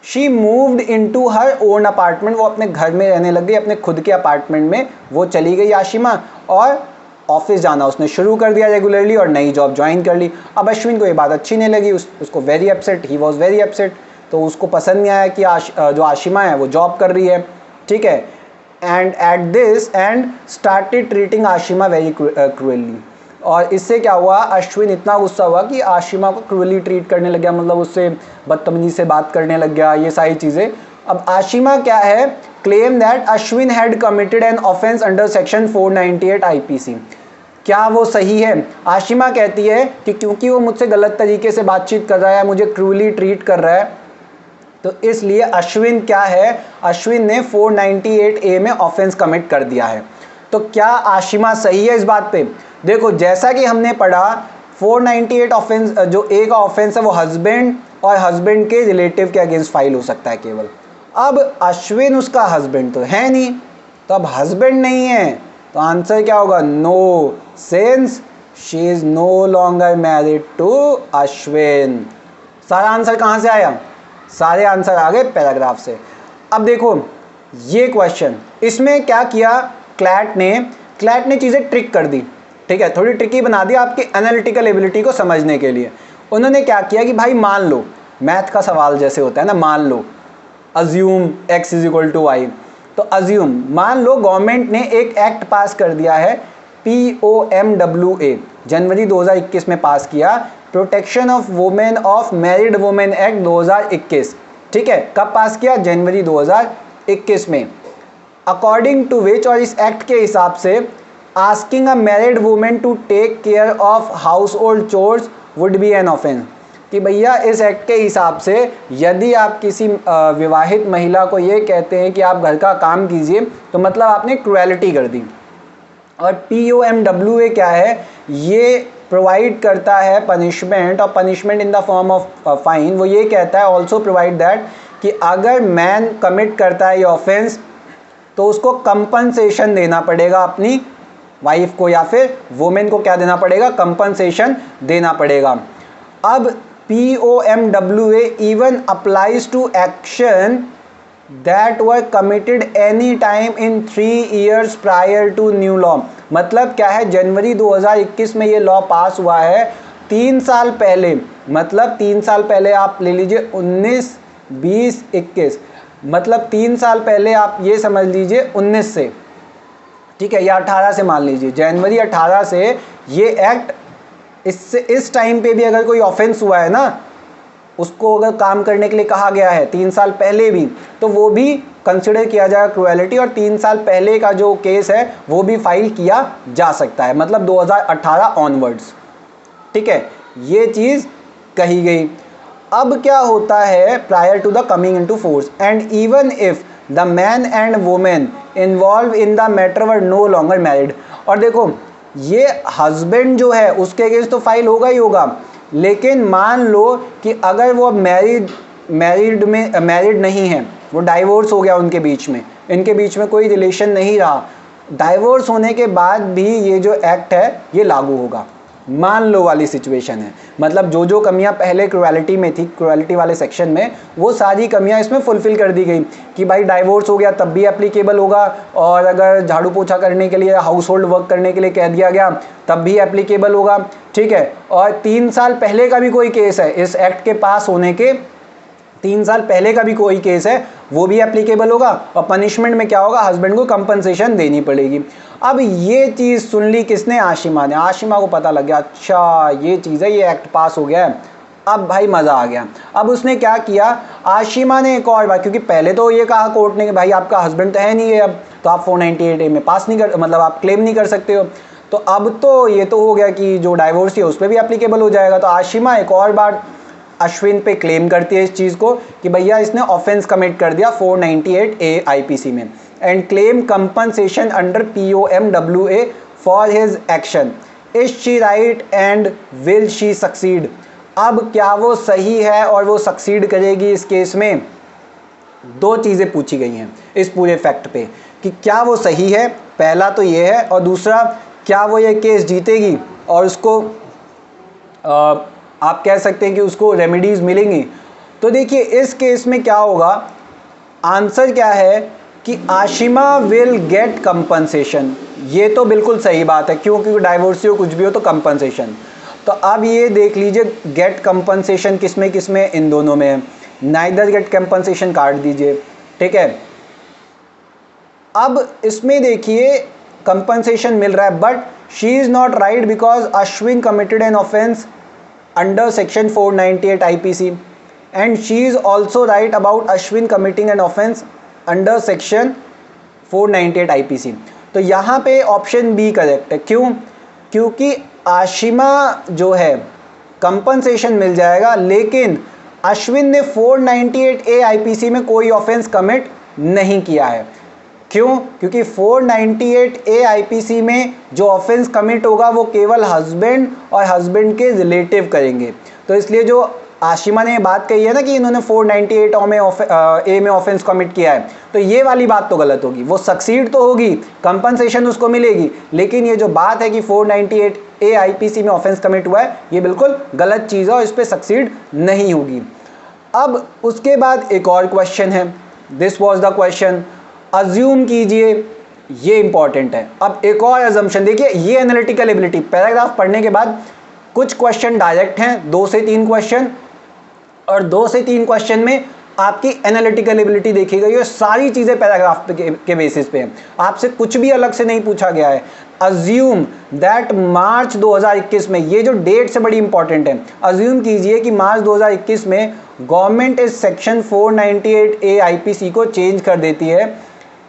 She moved into her own apartment, वो अपने घर में रहने लग गई, अपने खुद के अपार्टमेंट में वो चली गई आशिमा, और ऑफिस जाना उसने शुरू कर दिया रेगुलरली और नई जॉब ज्वाइन कर ली। अब अश्विन को ये बात अच्छी नहीं लगी, उसको very upset, he was very upset, तो उसको पसंद नहीं आया कि जो आशिमा है वो जॉब कर रही है, ठीक है, and at this and started treating Ashima very cruelly. और इससे क्या हुआ, अश्विन इतना गुस्सा हुआ कि आशिमा को क्रूअली ट्रीट करने लग गया, मतलब उससे बदतमीजी से बात करने लग गया, ये सारी चीज़ें। अब आशिमा क्या है, claim that Ashwin had committed an offence under section 498 IPC। क्या वो सही है? आशिमा कहती है कि क्योंकि वो मुझसे गलत तरीके से बातचीत कर रहा है, मुझे क्रूअली ट्रीट कर रहा है, तो इसलिए अश्विन क्या है, अश्विन ने 498A में ऑफेंस कमिट कर दिया है। तो क्या आशिमा सही है इस बात पे? देखो जैसा कि हमने पढ़ा 498 ऑफेंस, जो ए का ऑफेंस है वो हस्बैंड और हस्बैंड के रिलेटिव के अगेंस्ट फाइल हो सकता है केवल। अब अश्विन उसका हस्बैंड तो है नहीं, तो अब हस्बैंड नहीं है तो आंसर क्या होगा, no, since she is no longer married to Ashwin. सारा आंसर कहाँ से आया? सारे आंसर आ गए पैराग्राफ से। अब देखो ये क्वेश्चन, इसमें क्या किया क्लैट ने चीज़ें ट्रिक कर दी, ठीक है, थोड़ी ट्रिकी बना दी आपकी एनालिटिकल एबिलिटी को समझने के लिए। उन्होंने क्या किया कि भाई मान लो, मैथ का सवाल जैसे होता है ना, मान लो, अज्यूम x = y, तो अज्यूम, मान लो गवर्नमेंट ने एक एक्ट पास कर दिया है POMWA, जनवरी 2021 में पास किया, protection of women of married women act 2021, ठीक है, कब पास किया? जनवरी 2021 में। अकॉर्डिंग टू विच, और इस एक्ट के हिसाब से, asking a married women to take care of household chores would be an offence. कि भैया इस एक्ट के हिसाब से यदि आप किसी विवाहित महिला को ये कहते हैं कि आप घर का काम कीजिए, तो मतलब आपने क्रुएलिटी कर दी। और POMWA क्या है, ये प्रोवाइड करता है पनिशमेंट, और punishment in the form of fine. वो ये कहता है ऑल्सो प्रोवाइड दैट कि अगर मैन कमिट करता है ये ऑफेंस तो उसको कंपनसेशन देना पड़ेगा अपनी वाइफ को, या फिर वुमेन को क्या देना पड़ेगा, कंपनसेशन देना पड़ेगा। अब POMWA even applies to action that were committed any time in 3 years prior to new law। मतलब क्या है, जनवरी 2021 में ये लॉ पास हुआ है, 3 साल पहले, मतलब 3 साल पहले आप ले लीजिए 19, 20, 21, मतलब 3 साल पहले आप ये समझ लीजिए 19 से, ठीक है, या 18 से मान लीजिए, जनवरी 18 से ये एक्ट, इससे इस टाइम पे भी अगर कोई ऑफेंस हुआ है ना, उसको अगर काम करने के लिए कहा गया है 3 साल पहले भी, तो वो भी कंसिडर किया जाएगा क्रुएलिटी, और 3 साल पहले का जो केस है वो भी फाइल किया जा सकता है, मतलब 2018 ऑनवर्ड्स। ठीक है, ये चीज़ कही गई। अब क्या होता है, prior to the coming into force and even if the man and women involve in the matter were no longer married. और देखो, ये हस्बैंड जो है उसके अगेंस्ट तो फाइल होगा ही होगा, लेकिन मान लो कि अगर वो मैरिड नहीं है, वो डाइवोर्स हो गया उनके बीच में, इनके बीच में कोई रिलेशन नहीं रहा, डाइवोर्स होने के बाद भी ये जो एक्ट है ये लागू होगा, मान लो वाली सिचुएशन है। मतलब जो जो कमियां पहले क्रुएलिटी में थी, क्रुएलिटी वाले सेक्शन में, वो सारी कमियां इसमें फुलफिल कर दी गई कि भाई डाइवोर्स हो गया तब भी एप्लीकेबल होगा, और अगर झाड़ू पोछा करने के लिए, हाउस होल्ड वर्क करने के लिए कह दिया गया तब भी एप्लीकेबल होगा। ठीक है, और 3 साल पहले का भी कोई केस है, इस एक्ट के पास होने के 3 साल पहले का भी कोई केस है, वो भी एप्लीकेबल होगा, और पनिशमेंट में क्या होगा, हस्बैंड को कंपनसेशन देनी पड़ेगी। अब ये चीज़ सुन ली किसने, आशिमा ने। आशिमा को पता लग गया, अच्छा ये चीज़ है, ये एक्ट पास हो गया है, अब भाई मज़ा आ गया। अब उसने क्या किया, आशिमा ने एक और बात, क्योंकि पहले तो ये कहा कोर्ट ने कि भाई आपका हस्बैंड तो है नहीं है अब, तो आप 498A में पास नहीं कर, मतलब आप क्लेम नहीं कर सकते हो। तो अब तो ये तो हो गया कि जो डाइवोर्स है उस पर भी एप्लीकेबल हो जाएगा। तो आशिमा एक और बार अश्विन पे क्लेम करती है इस चीज़ को कि भैया इसने ऑफेंस कमिट कर दिया 498A IPC में, and claim compensation under POMWA for his action. Is she write and will she succeed. अब क्या वो सही है और वो सक्सीड करेगी इस केस में? दो चीज़ें पूछी गई हैं इस पूरे फैक्ट पे कि क्या वो सही है, पहला तो ये है, और दूसरा क्या वो ये केस जीतेगी और उसको आप कह सकते हैं कि उसको रेमेडीज़ मिलेंगी। तो देखिए इस केस में क्या होगा, आंसर क्या है कि आशिमा विल गेट कंपनसेशन। ये तो बिल्कुल सही बात है, क्योंकि डाइवोर्सी हो कुछ भी हो तो कंपनसेशन। तो अब ये देख लीजिए गेट कंपनसेशन किस में, इन दोनों में है। नाइदर गेट कंपनसेशन काट दीजिए, ठीक है। अब इसमें देखिए कंपनसेशन मिल रहा है, but she is not right because Ashwin committed an offence under section 498 IPC and she is also right about Ashwin committing an offense under section 498 IPC। तो यहाँ पे ऑप्शन बी करेक्ट है। क्यों? क्योंकि आशिमा जो है कंपनसेशन मिल जाएगा, लेकिन अश्विन ने 498A IPC में कोई ऑफेंस कमिट नहीं किया है। क्यों? क्योंकि 498A IPC में जो ऑफेंस कमिट होगा वो केवल हस्बैंड और हस्बैंड के रिलेटिव करेंगे। तो इसलिए जो आशिमा ने बात कही है ना कि इन्होंने 498A में ऑफेंस कमिट किया है, तो ये वाली बात तो गलत होगी। वो सक्सीड तो होगी, कंपनसेशन उसको मिलेगी, लेकिन ये जो बात है कि 498A IPC में ऑफेंस कमिट हुआ है, ये बिल्कुल गलत चीज़ है और इस पर सक्सीड नहीं होगी। अब उसके बाद एक और क्वेश्चन है, this was the question. Assume कीजिए, ये इंपॉर्टेंट है। अब एक और अजम्पशन देखिए, ये एनालिटिकल एबिलिटी पैराग्राफ पढ़ने के बाद कुछ क्वेश्चन डायरेक्ट हैं, 2 से 3 क्वेश्चन, और 2 से 3 क्वेश्चन में आपकी एनालिटिकल एबिलिटी देखी गई है। सारी चीज़ें पैराग्राफ के बेसिस पे हैं, आपसे कुछ भी अलग से नहीं पूछा गया है। अज्यूम दैट मार्च 2021 में, ये जो डेट से बड़ी इंपॉर्टेंट है, अज्यूम कीजिए कि मार्च 2021 में गवर्नमेंट इस सेक्शन 498A IPC को चेंज कर देती है,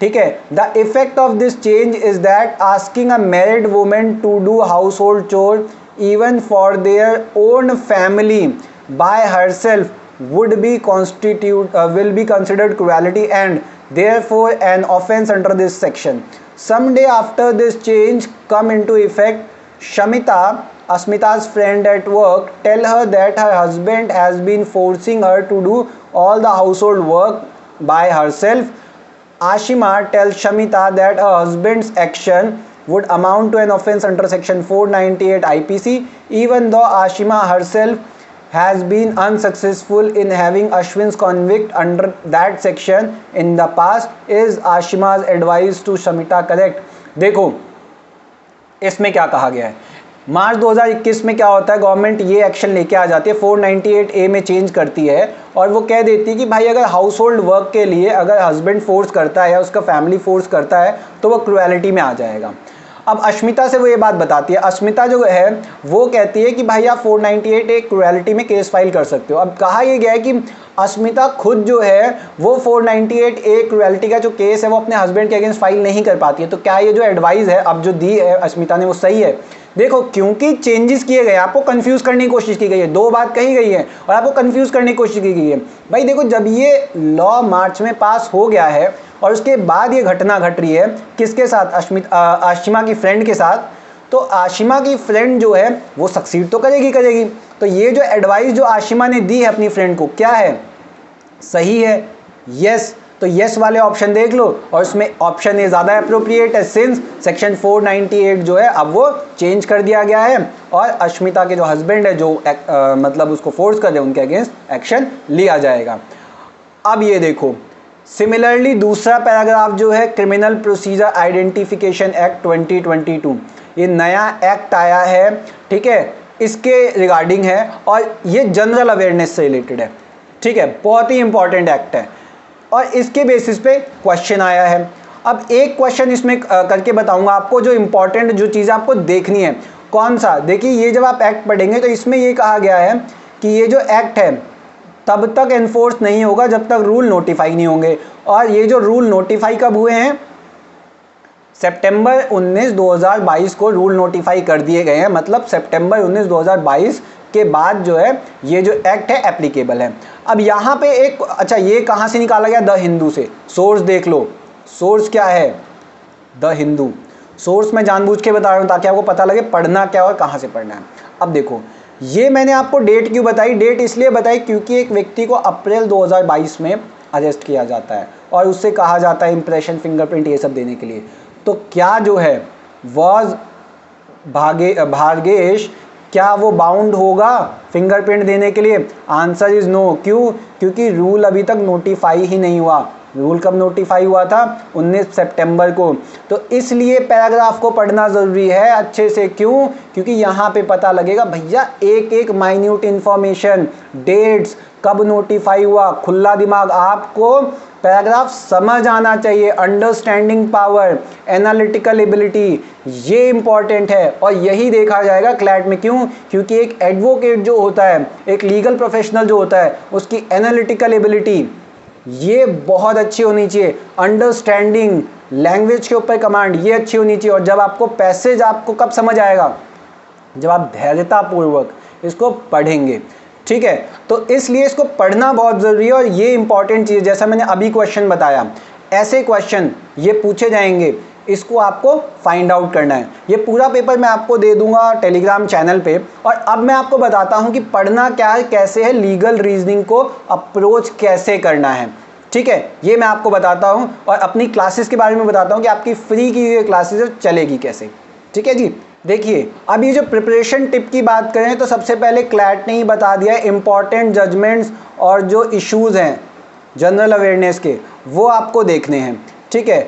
ठीक है। The effect of this change is that asking a married women to do household chore even for their own family by herself would be will be considered cruelty and therefore an offense under this section. Someday after this change come into effect, Shamita, Asmita's friend at work, tell her that her husband has been forcing her to do all the household work by herself. Ashima tells Shamita that her husband's action would amount to an offense under section 498 IPC, even though Ashima herself has been unsuccessful in having Ashwin's convict under that section in the past. Is Ashima's advice to Shamita correct? देखो इसमें क्या कहा गया है, मार्च 2021 में क्या होता है, गवर्नमेंट ये एक्शन लेके आ जाती है, 498A में चेंज करती है और वो कह देती है कि भाई अगर हाउस होल्ड वर्क के लिए अगर हस्बैंड फोर्स करता है या उसका फैमिली फोर्स करता है तो वो क्रुएलिटी में आ जाएगा। अब अश्मिता से वो ये बात बताती है, अश्मिता जो है वो कहती है कि भाई आप 498 एक क्रुएल्टी में केस फाइल कर सकते हो। अब कहा यह गया है कि अश्मिता खुद जो है वो 498 ए क्रुएल्टी का जो केस है वो अपने हस्बैंड के अगेंस्ट फाइल नहीं कर पाती है। तो क्या ये जो एडवाइस है अब जो दी है अश्मिता ने वो सही है? देखो, क्योंकि चेंजेस किए गए, आपको कंफ्यूज करने की कोशिश की गई है, दो बात कही गई है और आपको कंफ्यूज करने की कोशिश की गई है। भाई देखो, जब ये लॉ मार्च में पास हो गया है और उसके बाद ये घटना घट रही है किसके साथ? आशिमा की फ्रेंड के साथ। तो आशिमा की फ्रेंड जो है वो सक्सीड तो करेगी। तो ये जो एडवाइस जो आशिमा ने दी है अपनी फ्रेंड को, क्या है? सही है, यस। तो यस वाले ऑप्शन देख लो और उसमें ऑप्शन ए ज़्यादा अप्रोप्रिएट है, सिंस सेक्शन 498 जो है अब वो चेंज कर दिया गया है और अश्मिता के जो हस्बैंड है जो मतलब उसको फोर्स कर रहे हैं उनके अगेंस्ट एक्शन लिया जाएगा। अब ये देखो, सिमिलरली दूसरा पैराग्राफ जो है क्रिमिनल प्रोसीजर आइडेंटिफिकेशन एक्ट 2022, ये नया एक्ट आया है, ठीक है, इसके रिगार्डिंग है और ये जनरल अवेयरनेस से रिलेटेड है, ठीक है, बहुत ही इंपॉर्टेंट एक्ट है और इसके बेसिस पे क्वेश्चन आया है। अब एक क्वेश्चन इसमें करके बताऊंगा आपको, जो इंपॉर्टेंट जो चीज़ आपको देखनी है। कौन सा? देखिए, ये जब आप एक्ट पढ़ेंगे तो इसमें ये कहा गया है कि ये जो एक्ट है तब तक एनफोर्स नहीं होगा जब तक रूल नोटिफाई नहीं होंगे। और ये जो रूल नोटिफाई कब हुए हैं? सितंबर 19, 2022 को रूल नोटिफाई कर दिए गए हैं, मतलब सितंबर 19, 2022 के बाद जो है ये जो एक्ट है एप्लीकेबल है। अब यहाँ पे एक, अच्छा, ये कहाँ से निकाला गया? द हिंदू से। सोर्स देख लो, सोर्स क्या है? द हिंदू। सोर्स मैं जानबूझ के बता रहा हूँ ताकि आपको पता लगे पढ़ना क्या और कहाँ से पढ़ना है। अब देखो, ये मैंने आपको डेट क्यों बताई? डेट इसलिए बताई क्योंकि एक व्यक्ति को अप्रैल 2022 में अरेस्ट किया जाता है और उससे कहा जाता है इंप्रेशन, फिंगरप्रिंट, ये सब देने के लिए। तो क्या जो है वॉज भाग्येश, क्या वो बाउंड होगा फिंगरप्रिंट देने के लिए? Answer is no. क्यों? क्योंकि रूल अभी तक नोटिफाई ही नहीं हुआ। रूल कब नोटिफाई हुआ था? 19 सितंबर को। तो इसलिए पैराग्राफ को पढ़ना ज़रूरी है अच्छे से। क्यों? क्योंकि यहाँ पे पता लगेगा भैया एक एक माइन्यूट इन्फॉर्मेशन, डेट्स, कब नोटिफाई हुआ। खुला दिमाग, आपको पैराग्राफ समझ आना चाहिए। अंडरस्टैंडिंग पावर, एनालिटिकल एबिलिटी, ये इंपॉर्टेंट है और यही देखा जाएगा क्लैट में। क्यों? क्योंकि एक एडवोकेट जो होता है, एक लीगल प्रोफेशनल जो होता है, उसकी एनालिटिकल एबिलिटी ये बहुत अच्छी होनी चाहिए। अंडरस्टैंडिंग, लैंग्वेज के ऊपर कमांड, ये अच्छी होनी चाहिए। और जब आपको पैसेज आपको कब समझ आएगा? जब आप धैर्यतापूर्वक इसको पढ़ेंगे, ठीक है। तो इसलिए इसको पढ़ना बहुत ज़रूरी है और ये इंपॉर्टेंट चीज़, जैसा मैंने अभी क्वेश्चन बताया, ऐसे क्वेश्चन ये पूछे जाएंगे, इसको आपको फाइंड आउट करना है। ये पूरा पेपर मैं आपको दे दूंगा टेलीग्राम चैनल पे। और अब मैं आपको बताता हूँ कि पढ़ना क्या है, कैसे है, लीगल रीजनिंग को अप्रोच कैसे करना है, ठीक है, ये मैं आपको बताता हूँ। और अपनी क्लासेस के बारे में बताता हूँ कि आपकी फ्री की ये क्लासेस चलेगी कैसे, ठीक है जी। देखिए, अब ये जो प्रिपरेशन टिप की बात करें तो सबसे पहले क्लैट ने ही बता दिया है इंपॉर्टेंट जजमेंट्स और जो इश्यूज़ हैं जनरल अवेयरनेस के, वो आपको देखने हैं, ठीक है।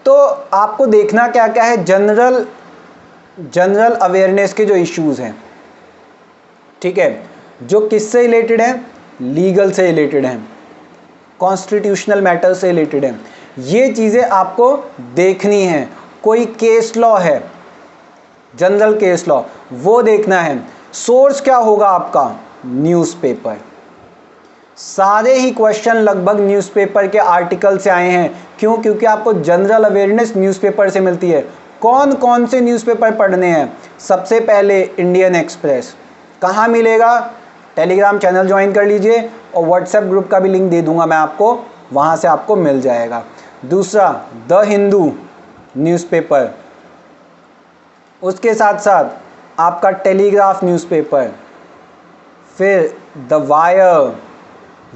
तो आपको देखना क्या क्या है? जनरल अवेयरनेस के जो इश्यूज़ हैं, ठीक है, जो किससे रिलेटेड हैं? लीगल से रिलेटेड हैं, कॉन्स्टिट्यूशनल मैटर से रिलेटेड हैं, ये चीज़ें आपको देखनी हैं। कोई केस लॉ है, जनरल केस लॉ, वो देखना है। सोर्स क्या होगा आपका? न्यूज़पेपर। सारे ही क्वेश्चन लगभग न्यूज़पेपर के आर्टिकल से आए हैं। क्यों? क्योंकि आपको जनरल अवेयरनेस न्यूज़पेपर से मिलती है। कौन कौन से न्यूज़पेपर पढ़ने हैं? सबसे पहले इंडियन एक्सप्रेस। कहाँ मिलेगा? टेलीग्राम चैनल ज्वाइन कर लीजिए और व्हाट्सएप ग्रुप का भी लिंक दे दूंगा मैं आपको, वहाँ से आपको मिल जाएगा। दूसरा, द हिंदू न्यूज़पेपर, उसके साथ साथ आपका टेलीग्राफ न्यूज़पेपर, फिर द वायर,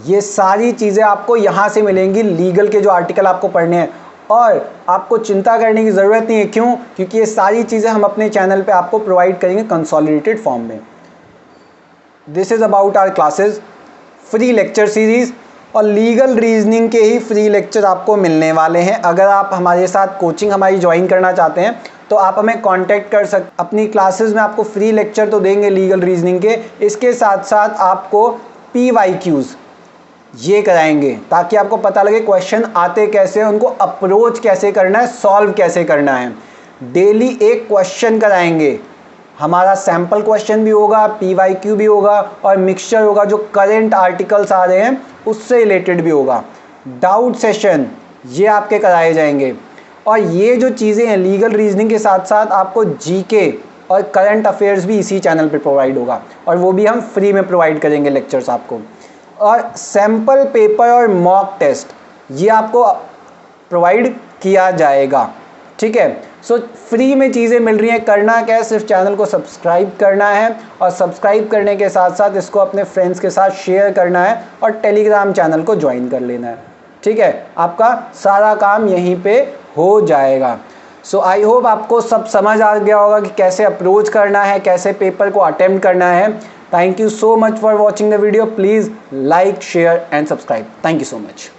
ये सारी चीज़ें आपको यहाँ से मिलेंगी। लीगल के जो आर्टिकल आपको पढ़ने हैं और आपको चिंता करने की ज़रूरत नहीं है। क्यों? क्योंकि ये सारी चीज़ें हम अपने चैनल पे आपको प्रोवाइड करेंगे कंसोलिडेटेड फॉर्म में। This is about our classes, free lecture series, और लीगल रीजनिंग के ही फ्री लेक्चर आपको मिलने वाले हैं। अगर आप हमारे साथ कोचिंग हमारी ज्वाइन करना चाहते हैं तो आप हमें कांटेक्ट कर सकते। अपनी क्लासेस में आपको फ्री लेक्चर तो देंगे लीगल रीजनिंग के, इसके साथ साथ आपको PYQs ये कराएंगे ताकि आपको पता लगे क्वेश्चन आते कैसे हैं, उनको अप्रोच कैसे करना है, सॉल्व कैसे करना है। डेली एक क्वेश्चन कराएंगे। हमारा सैम्पल क्वेश्चन भी होगा, PYQ भी होगा और मिक्सचर होगा, जो करंट आर्टिकल्स आ रहे हैं उससे रिलेटेड भी होगा। डाउट सेशन ये आपके कराए जाएंगे। और ये जो चीज़ें हैं, लीगल रीजनिंग के साथ साथ आपको GK और करंट अफेयर्स भी इसी चैनल पे प्रोवाइड होगा, और वो भी हम फ्री में प्रोवाइड करेंगे लेक्चर्स आपको। और सैम्पल पेपर और मॉक टेस्ट ये आपको प्रोवाइड किया जाएगा, ठीक है। सो फ्री में चीज़ें मिल रही हैं, करना क्या है, सिर्फ चैनल को सब्सक्राइब करना है, और सब्सक्राइब करने के साथ साथ इसको अपने फ्रेंड्स के साथ शेयर करना है, और टेलीग्राम चैनल को ज्वाइन कर लेना है, ठीक है। आपका सारा काम यहीं पे हो जाएगा। सो आई होप आपको सब समझ आ गया होगा कि कैसे अप्रोच करना है, कैसे पेपर को अटेम्प्ट करना है। Thank you so much for watching the video. Please like, share and subscribe. Thank you so much.